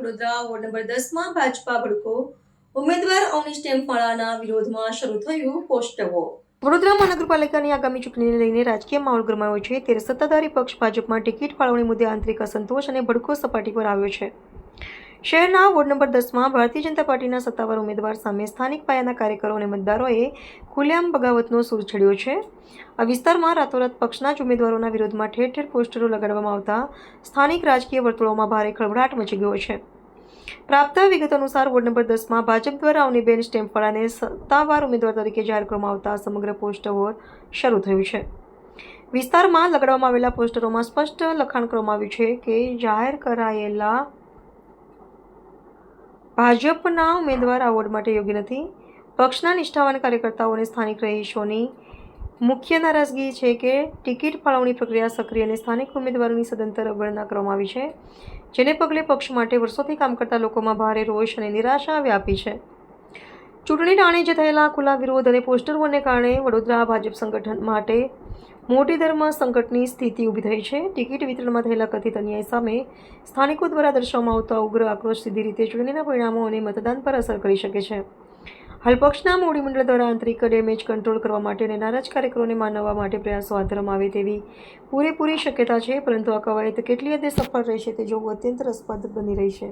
Vadodara ward number 10માં Bhajpa ભડકો ઉમેદવાર અવનીશ ટેમ્પાળાના વિરોધમાં શરૂ થયું પોસ્ટર વોર। વડોદરા મહાનગરપાલિકાની આગામી ચૂંટણીને લઈને રાજકીય માહોલ ગરમાયો છે ત્યારે સત્તાધારી પક્ષ ભાજપમાં ટિકિટ ફાળવણી મુદ્દે આંતરિક અસંતોષ અને ભડકો સપાટી પર આવ્યો છે। શહેરના વોર્ડ નંબર 10માં ભારતીય જનતા પાર્ટીના સત્તાવાર ઉમેદવાર સામે સ્થાનિક પાયાના કાર્યકરો અને મતદારોએ ખુલ્લેઆમ બગાવતનો સૂર છેડ્યો છે। આ વિસ્તારમાં રાતોરાત પક્ષના જ ઉમેદવારોના વિરોધમાં ઠેર ઠેર પોસ્ટરો લગાડવામાં આવતા સ્થાનિક રાજકીય વર્તુળોમાં ભારે ખળભળાટ મચી ગયો છે। પ્રાપ્ત વિગત અનુસાર વોર્ડ નંબર 10માં ભાજપ દ્વારા અવનીબેન ટેમ્પાળાને સત્તાવાર ઉમેદવાર તરીકે જાહેર કરવામાં આવતા સમગ્ર પોસ્ટર વોર શરૂ થયું છે। વિસ્તારમાં લગાડવામાં આવેલા પોસ્ટરોમાં સ્પષ્ટ લખાણ કરવામાં આવ્યું છે કે જાહેર કરાયેલા ભાજપના ઉમેદવાર આ વોર્ડ માટે યોગ્ય નથી। પક્ષના નિષ્ઠાવાન કાર્યકર્તાઓ અને સ્થાનિક રહીશોની મુખ્ય નારાજગી છે કે ટિકિટ ફાળવણી પ્રક્રિયા સક્રિય અને સ્થાનિક ઉમેદવારોની સદંતર અવગણના કરવામાં આવી છે, જેને પગલે પક્ષ માટે વર્ષોથી કામ કરતા લોકોમાં ભારે રોષ અને નિરાશા વ્યાપી છે। ચૂંટણી ટાણે જ થયેલા ખુલ્લા વિરોધ અને પોસ્ટર વોરને કારણે વડોદરા ભાજપ સંગઠન માટે મોટી ધર્મ સંકટની સ્થિતિ ઊભી થઈ છે। ટિકિટ વિતરણમાં થયેલા કથિત અન્યાય સામે સ્થાનિકો દ્વારા દર્શાવવામાં આવતા ઉગ્ર આક્રોશ સીધી રીતે ચૂંટણીના પરિણામો અને મતદાન પર અસર કરી શકે છે। હાલ પક્ષના મોવડી મંડળ દ્વારા આંતરિક ડેમેજ કંટ્રોલ કરવા માટે અને નારાજ કાર્યકરોને માનવવા માટે પ્રયાસો હાથ ધરવામાં આવે તેવી પૂરેપૂરી શક્યતા છે, પરંતુ આ કવાયત કેટલી હદે સફળ રહેશે તે જોવું અત્યંત રસપ્રદ બની રહી છે।